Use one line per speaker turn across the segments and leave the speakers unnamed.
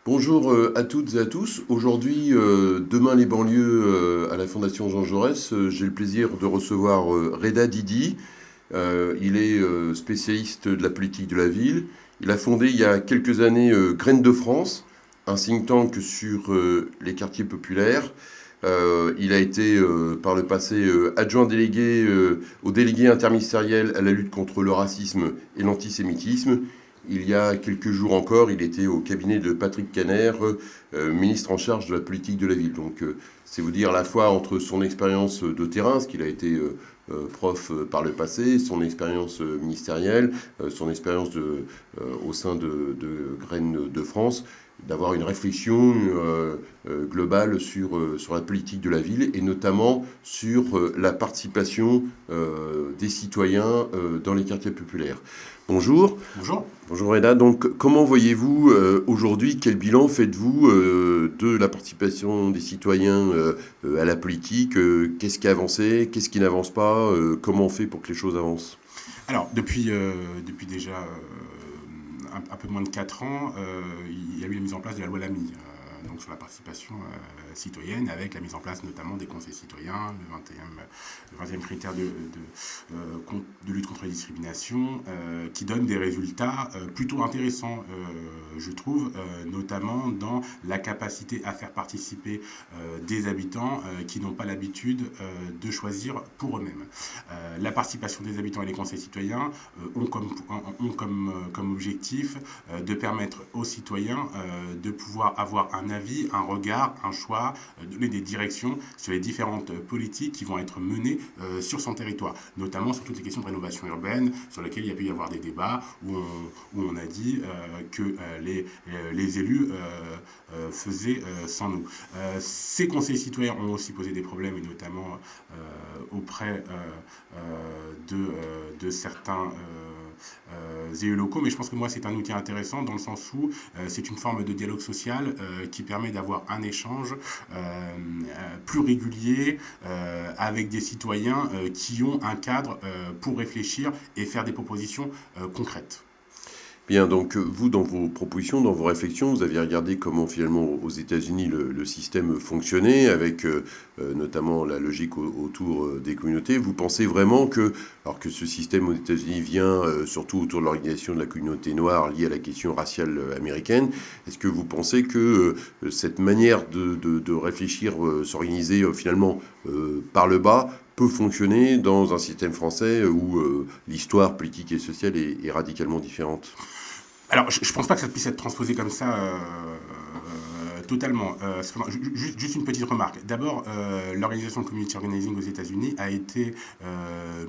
Bonjour à toutes et à tous. Aujourd'hui, Demain les banlieues à la Fondation Jean Jaurès, j'ai le plaisir de recevoir Reda Didi. Il est spécialiste de la politique de la ville. Il a fondé il y a quelques années Graines de France, un think tank sur les quartiers populaires. Il a été par le passé adjoint délégué au délégué interministériel à la lutte contre le racisme et l'antisémitisme. Il y a quelques jours encore, il était au cabinet de Patrick Caner, ministre en charge de la politique de la ville. Donc c'est vous dire à la fois entre son expérience de terrain, parce qu'il a été prof par le passé, son expérience ministérielle, son expérience au sein de Graines de France, d'avoir une réflexion globale sur la politique de la ville et notamment sur la participation des citoyens dans les quartiers populaires. Bonjour.
Bonjour.
Bonjour Reda. Donc, comment voyez-vous aujourd'hui, quel bilan faites-vous de la participation des citoyens à la politique? Qu'est-ce qui a avancé? Qu'est-ce qui n'avance pas? Comment on fait pour que les choses avancent?
Alors, depuis déjà un peu moins de 4 ans, il y a eu la mise en place de la loi Lamy, donc sur la participation citoyenne, avec la mise en place notamment des conseils citoyens, le 20e critère de lutte contre les discriminations, qui donne des résultats plutôt intéressants, je trouve, notamment dans la capacité à faire participer des habitants qui n'ont pas l'habitude de choisir pour eux-mêmes. La participation des habitants et les conseils citoyens ont comme objectif de permettre aux citoyens de pouvoir avoir un avis, un regard, un choix, donner des directions sur les différentes politiques qui vont être menées sur son territoire, notamment sur toutes les questions de rénovation urbaine, sur lesquelles il y a pu y avoir des débats où on a dit que les élus faisaient sans nous. Ces conseils citoyens ont aussi posé des problèmes, et notamment auprès de certains élus locaux, mais je pense que moi c'est un outil intéressant dans le sens où c'est une forme de dialogue social qui permet d'avoir un échange plus régulier avec des citoyens qui ont un cadre pour réfléchir et faire des propositions concrètes.
Bien, donc vous, dans vos propositions, dans vos réflexions, vous aviez regardé comment finalement aux États-Unis le système fonctionnait, avec notamment la logique autour des communautés. Vous pensez vraiment que, alors que ce système aux États-Unis vient surtout autour de l'organisation de la communauté noire liée à la question raciale américaine, est-ce que vous pensez que cette manière de réfléchir, s'organiser finalement par le bas, peut fonctionner dans un système français où l'histoire politique et sociale est radicalement différente?
Alors, je ne pense pas que ça puisse être transposé comme ça totalement. Juste une petite remarque. D'abord, l'organisation de community organizing aux États-Unis a été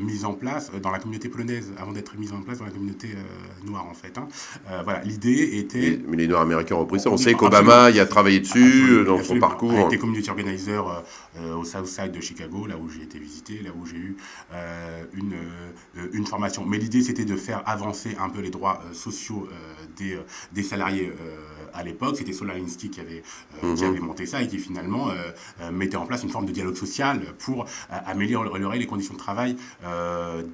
mise en place dans la communauté polonaise avant d'être mise en place dans la communauté noire, en fait. Hein. Voilà, l'idée était.
Mais les Nord-Américains ont repris ça. On sait
Absolument.
qu'Obama y a travaillé dessus dans son
Absolument. A
parcours.
été community organizer au South Side de Chicago, là où j'ai été visité, là où j'ai eu une formation. Mais l'idée, c'était de faire avancer un peu les droits sociaux des salariés à l'époque. C'était Solalinsky qui avait monté ça et qui finalement mettait en place une forme de dialogue social pour améliorer les conditions de travail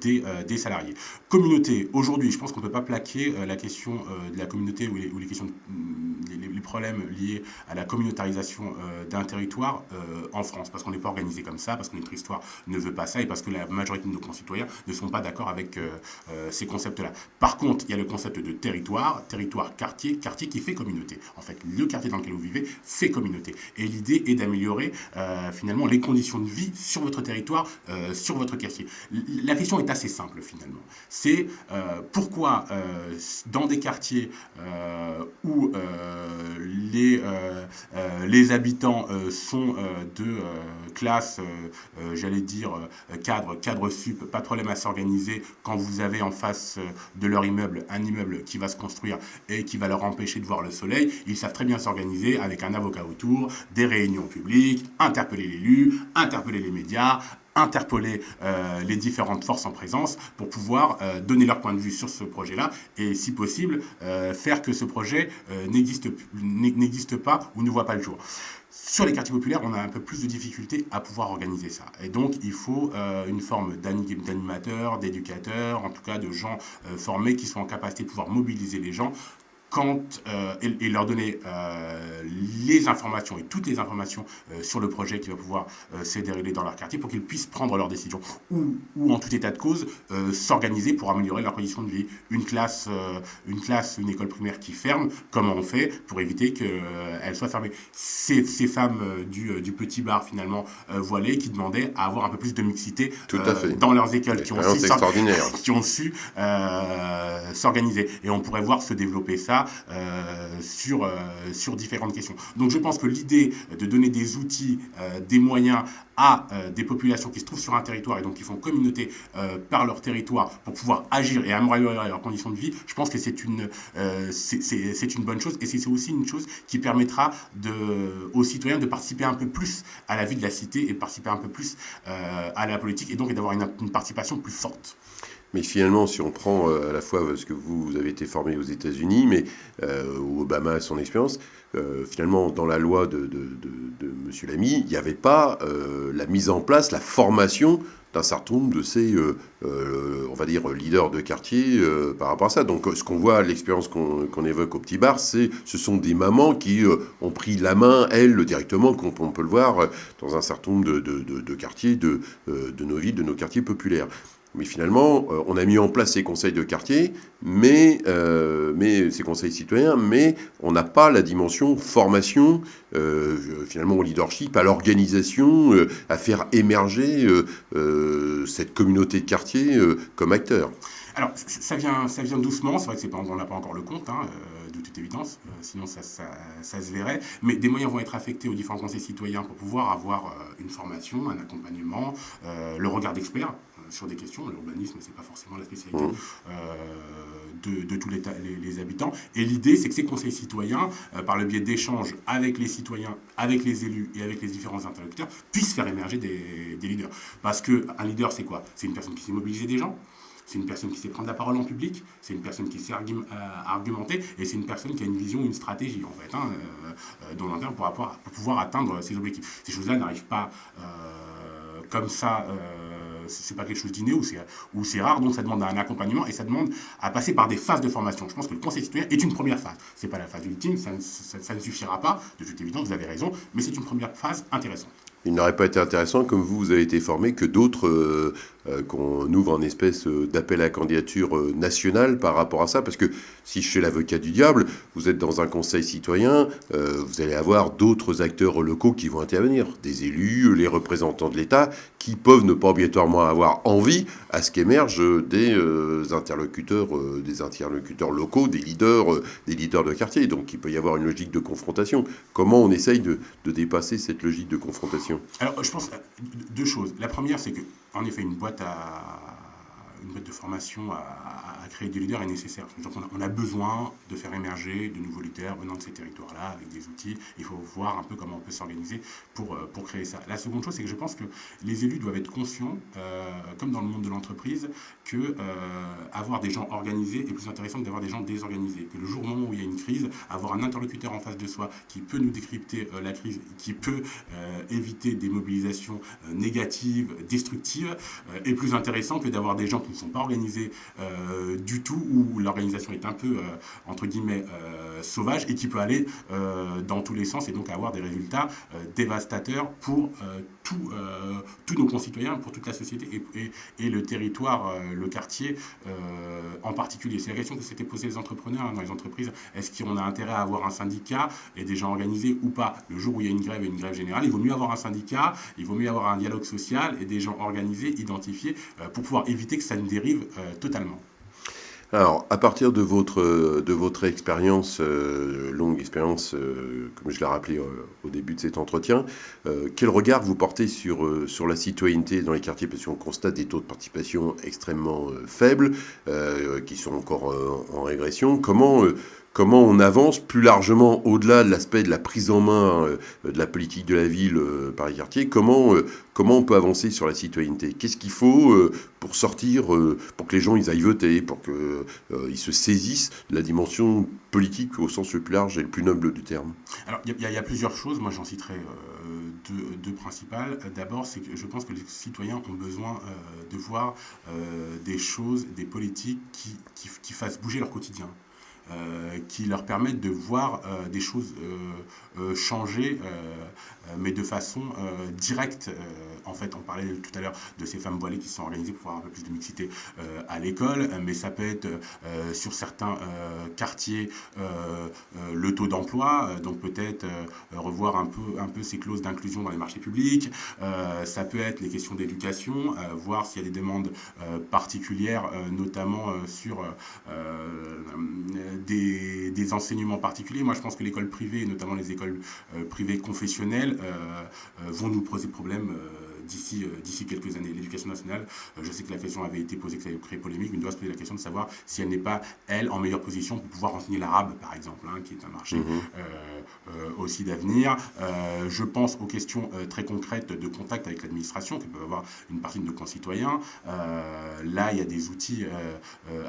des salariés. Communauté, aujourd'hui, je pense qu'on ne peut pas plaquer la question de la communauté ou les questions les problèmes liés à la communautarisation d'un territoire en France, parce qu'on n'est pas organisé comme ça, parce que notre histoire ne veut pas ça et parce que la majorité de nos concitoyens ne sont pas d'accord avec ces concepts-là. Par contre, il y a le concept de territoire, quartier qui fait communauté. En fait, le quartier dans lequel vous vivez fait communauté. Et l'idée est d'améliorer finalement les conditions de vie sur votre territoire, sur votre quartier. La question est assez simple finalement. C'est pourquoi dans des quartiers où les habitants sont de classe, j'allais dire, cadre sup, pas de problème à s'organiser quand vous avez en face de leur immeuble un immeuble qui va se construire et qui va leur empêcher de voir le soleil, ils savent très bien s'organiser avec un avocat autour, des réunions publiques, interpeller l'élu, interpeller les médias, interpeller les différentes forces en présence pour pouvoir donner leur point de vue sur ce projet-là et, si possible, faire que ce projet n'existe pas ou ne voit pas le jour. Sur les quartiers populaires, on a un peu plus de difficultés à pouvoir organiser ça. Et donc, il faut une forme d'animateurs, d'éducateurs, en tout cas de gens formés qui sont en capacité de pouvoir mobiliser les gens et leur donner les informations et toutes les informations sur le projet qui va pouvoir se dérouler dans leur quartier pour qu'ils puissent prendre leurs décisions ou en tout état de cause s'organiser pour améliorer leurs conditions de vie. Une école primaire qui ferme, comment on fait pour éviter qu'elle soit fermée? Ces femmes du petit bar finalement voilées qui demandaient à avoir un peu plus de mixité
Tout à fait.
dans leurs écoles,
Expérience extraordinaire.
qui ont su s'organiser. Et on pourrait voir se développer ça sur différentes questions. Donc je pense que l'idée de donner des outils, des moyens à des populations qui se trouvent sur un territoire et donc qui font communauté par leur territoire pour pouvoir agir et améliorer leurs conditions de vie, je pense que c'est une bonne chose et c'est aussi une chose qui permettra aux citoyens de participer un peu plus à la vie de la cité et de participer un peu plus à la politique et donc d'avoir une participation plus forte.
Mais finalement, si on prend à la fois ce que vous avez été formé aux États-Unis, mais où Obama a son expérience, finalement, dans la loi de M. Lamy, il n'y avait pas la mise en place, la formation d'un certain nombre de ces, on va dire, leaders de quartier par rapport à ça. Donc, ce qu'on voit, l'expérience qu'on évoque au Petit Bar, ce sont des mamans qui ont pris la main, elles, directement, comme on peut le voir dans un certain nombre de quartiers de nos villes, de nos quartiers populaires. Mais finalement, on a mis en place ces conseils de quartier, mais ces conseils citoyens, mais on n'a pas la dimension formation, finalement au leadership, à l'organisation, à faire émerger cette communauté de quartier comme acteur.
Alors, ça vient doucement, c'est vrai que on n'a pas encore le compte, de toute évidence, sinon ça se verrait, mais des moyens vont être affectés aux différents conseils citoyens pour pouvoir avoir une formation, un accompagnement, le regard d'experts sur des questions. L'urbanisme, c'est pas forcément la spécialité de tous les habitants. Et l'idée, c'est que ces conseils citoyens, par le biais d'échanges avec les citoyens, avec les élus et avec les différents interlocuteurs, puissent faire émerger des leaders. Parce qu'un leader, c'est quoi? C'est une personne qui sait mobiliser des gens. C'est une personne qui sait prendre la parole en public, c'est une personne qui sait argumenter, et c'est une personne qui a une vision, une stratégie, en fait, dans long terme pour pouvoir atteindre ses objectifs. Ces choses-là n'arrivent pas comme ça, c'est pas quelque chose d'inné ou c'est rare, donc ça demande un accompagnement et ça demande à passer par des phases de formation. Je pense que le conseil citoyen est une première phase. C'est pas la phase ultime, ça ne suffira pas, de toute évidence, vous avez raison, mais c'est une première phase intéressante.
Il n'aurait pas été intéressant, comme vous avez été formé, que d'autres, qu'on ouvre une espèce d'appel à candidature national par rapport à ça? Parce que si je fais l'avocat du diable, vous êtes dans un conseil citoyen, vous allez avoir d'autres acteurs locaux qui vont intervenir, des élus, les représentants de l'État, qui peuvent ne pas obligatoirement avoir envie à ce qu'émergent des interlocuteurs locaux, des leaders de quartier. Donc il peut y avoir une logique de confrontation. Comment on essaye de dépasser cette logique de confrontation?
Alors, je pense deux choses. La première, c'est que, en effet, une boîte de formation à créer des leaders est nécessaire. Donc, on a besoin de faire émerger de nouveaux leaders venant de ces territoires-là avec des outils. Il faut voir un peu comment on peut s'organiser pour créer ça. La seconde chose, c'est que je pense que les élus doivent être conscients, comme dans le monde de l'entreprise, que avoir des gens organisés est plus intéressant que d'avoir des gens désorganisés. Que le jour au moment où il y a une crise, avoir un interlocuteur en face de soi qui peut nous décrypter la crise, qui peut éviter des mobilisations négatives, destructives, est plus intéressant que d'avoir des gens qui ne sont pas organisés du tout, où l'organisation est un peu, entre guillemets, sauvage et qui peut aller dans tous les sens et donc avoir des résultats dévastateurs pour tous nos concitoyens, pour toute la société et le territoire, le quartier en particulier. C'est la question que s'étaient posée les entrepreneurs dans les entreprises. Est-ce qu'on a intérêt à avoir un syndicat et des gens organisés ou pas? Le jour où il y a une grève et une grève générale, il vaut mieux avoir un syndicat, il vaut mieux avoir un dialogue social et des gens organisés, identifiés, pour pouvoir éviter que ça ne dérive totalement.
Alors, à partir de votre expérience, longue expérience, comme je l'ai rappelé au début de cet entretien, quel regard vous portez sur la citoyenneté dans les quartiers? Parce qu'on constate des taux de participation extrêmement faibles, qui sont encore en régression. Comment on avance plus largement au-delà de l'aspect de la prise en main de la politique de la ville par les quartiers? Comment on peut avancer sur la citoyenneté? Qu'est-ce qu'il faut pour sortir, pour que les gens ils aillent voter, pour qu'ils se saisissent de la dimension politique au sens le plus large et le plus noble du terme?
Alors, il y a plusieurs choses. Moi, j'en citerai deux principales. D'abord, c'est que je pense que les citoyens ont besoin de voir des choses, des politiques qui fassent bouger leur quotidien. qui leur permettent de voir des choses changer, mais de façon directe. En fait, on parlait tout à l'heure de ces femmes voilées qui se sont organisées pour avoir un peu plus de mixité à l'école, mais ça peut être sur certains quartiers le taux d'emploi, donc peut-être revoir un peu ces clauses d'inclusion dans les marchés publics. Ça peut être les questions d'éducation, voir s'il y a des demandes particulières, notamment sur des enseignements particuliers. Moi, je pense que l'école privée, notamment les écoles privées confessionnelles, vont nous poser problème d'ici quelques années. L'éducation nationale, je sais que la question avait été posée, que ça avait créé polémique, mais on doit se poser la question de savoir si elle n'est pas, elle, en meilleure position pour pouvoir enseigner l'arabe, par exemple, hein, qui est un marché aussi d'avenir. Je pense aux questions très concrètes de contact avec l'administration que peuvent avoir une partie de nos concitoyens. Là, il y a des outils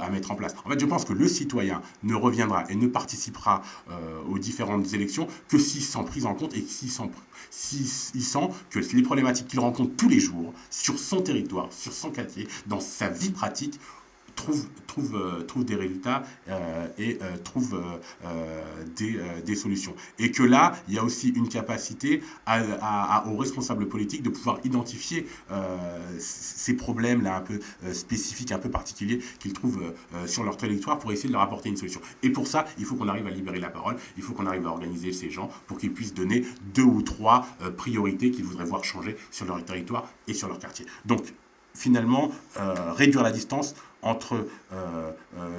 à mettre en place. En fait, je pense que le citoyen ne reviendra et ne participera aux différentes élections que s'il sent pris en compte et s'il sent que les problématiques qu'il rencontre tous les jours sur son territoire, sur son quartier, dans sa vie pratique, trouve des résultats et trouve des solutions. Et que là, il y a aussi une capacité aux responsables politiques de pouvoir identifier ces problèmes-là un peu spécifiques, un peu particuliers qu'ils trouvent sur leur territoire pour essayer de leur apporter une solution. Et pour ça, il faut qu'on arrive à libérer la parole, il faut qu'on arrive à organiser ces gens pour qu'ils puissent donner 2 ou 3 priorités qu'ils voudraient voir changer sur leur territoire et sur leur quartier. Donc, finalement, réduire la distance entre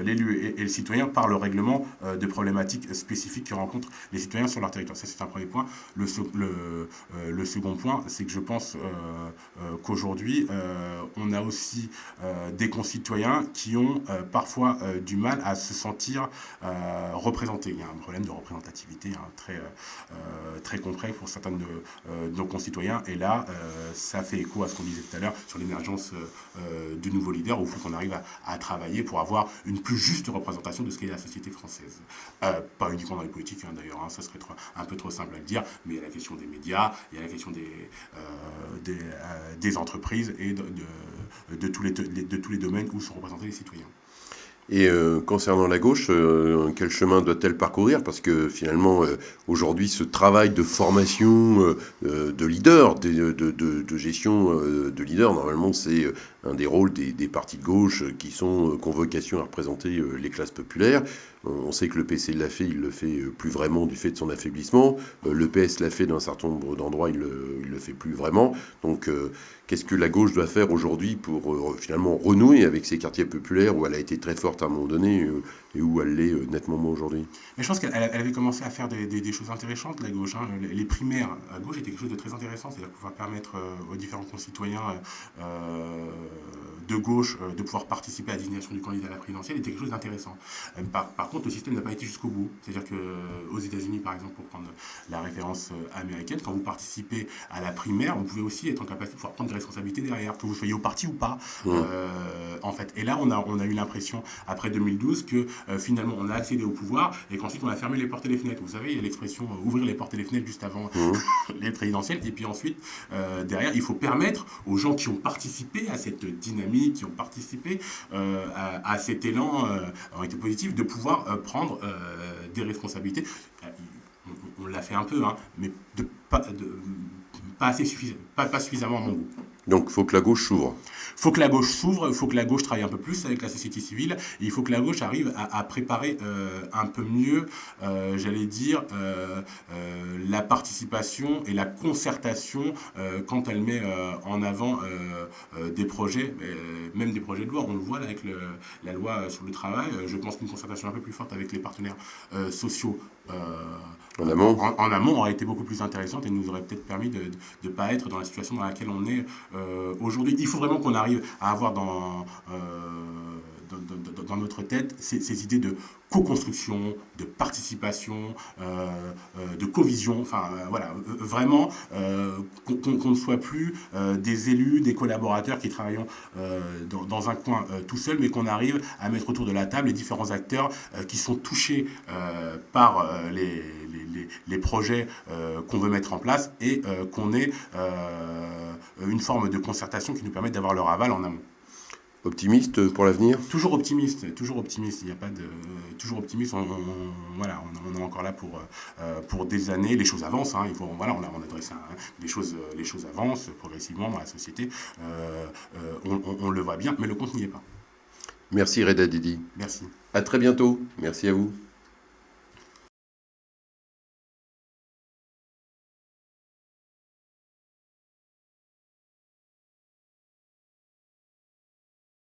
l'élu et le citoyen par le règlement de problématiques spécifiques que rencontrent les citoyens sur leur territoire. Ça, c'est un premier point. Le second point, c'est que je pense qu'aujourd'hui, on a aussi des concitoyens qui ont parfois du mal à se sentir représentés. Il y a un problème de représentativité très concret pour certains de nos concitoyens. Et là, ça fait écho à ce qu'on disait tout à l'heure sur l'émergence de nouveaux leaders, où il faut qu'on arrive à travailler pour avoir une plus juste représentation de ce qu'est la société française. Pas uniquement dans les politiques, hein, d'ailleurs, hein, ça serait un peu trop simple à le dire, mais il y a la question des médias, il y a la question des entreprises et de tous les domaines où sont représentés les citoyens.
Et concernant la gauche, quel chemin doit-elle parcourir? Parce que finalement, aujourd'hui, ce travail de formation de leader, de gestion de leader, normalement, c'est un des rôles des partis de gauche qui sont qu'ont vocation à représenter les classes populaires. On sait que le PC l'a fait, il le fait plus vraiment du fait de son affaiblissement. Le PS l'a fait dans un certain nombre d'endroits, il le fait plus vraiment. Donc, qu'est-ce que la gauche doit faire aujourd'hui pour finalement renouer avec ces quartiers populaires où elle a été très forte à un moment donné et où elle l'est nettement moins aujourd'hui?
Mais je pense qu'elle avait commencé à faire des choses intéressantes, la gauche. Hein. Les primaires à gauche étaient quelque chose de très intéressant, c'est-à-dire pouvoir permettre aux différents concitoyens de gauche de pouvoir participer à la désignation du candidat à la présidentielle était quelque chose d'intéressant. Par contre, le système n'a pas été jusqu'au bout. C'est-à-dire qu'aux États-Unis, par exemple, pour prendre la référence américaine, quand vous participez à la primaire, vous pouvez aussi être en capacité de pouvoir prendre des responsabilités derrière, que vous soyez au parti ou pas, en fait. Et là, on a eu l'impression, après 2012, que finalement, on a accédé au pouvoir et qu'ensuite, on a fermé les portes et les fenêtres. Vous savez, il y a l'expression ouvrir les portes et les fenêtres juste avant les présidentielles. Et puis ensuite, derrière, il faut permettre aux gens qui ont participé à cette dynamique, qui ont participé à cet élan ont été positifs, de pouvoir prendre des responsabilités. On l'a fait un peu, hein, mais pas suffisamment à mon goût.
Donc, il faut que la gauche s'ouvre.
Il faut que la gauche s'ouvre, il faut que la gauche travaille un peu plus avec la société civile, et il faut que la gauche arrive à préparer un peu mieux, j'allais dire, la participation et la concertation quand elle met en avant des projets, même des projets de loi. On le voit là, avec la loi sur le travail. Je pense qu'une concertation un peu plus forte avec les partenaires sociaux en amont aurait été beaucoup plus intéressante et nous aurait peut-être permis de ne pas être dans la situation dans laquelle on est aujourd'hui. Il faut vraiment qu'on arrive à avoir dans notre tête ces idées de co-construction, de participation, de co-vision, enfin voilà, vraiment qu'on ne soit plus des élus, des collaborateurs qui travaillent dans un coin tout seul, mais qu'on arrive à mettre autour de la table les différents acteurs qui sont touchés par les projets qu'on veut mettre en place et qu'on ait une forme de concertation qui nous permette d'avoir leur aval en amont.
Optimiste pour l'avenir?
Toujours optimiste, toujours optimiste. Il n'y a pas de toujours optimiste. Voilà, on est encore là pour des années. Les choses avancent. Hein, il faut, voilà, on a dressé les choses avancent progressivement dans la société. On le voit bien, mais le compte n'y est pas.
Merci Reda Didi.
Merci.
À très bientôt. Merci à vous.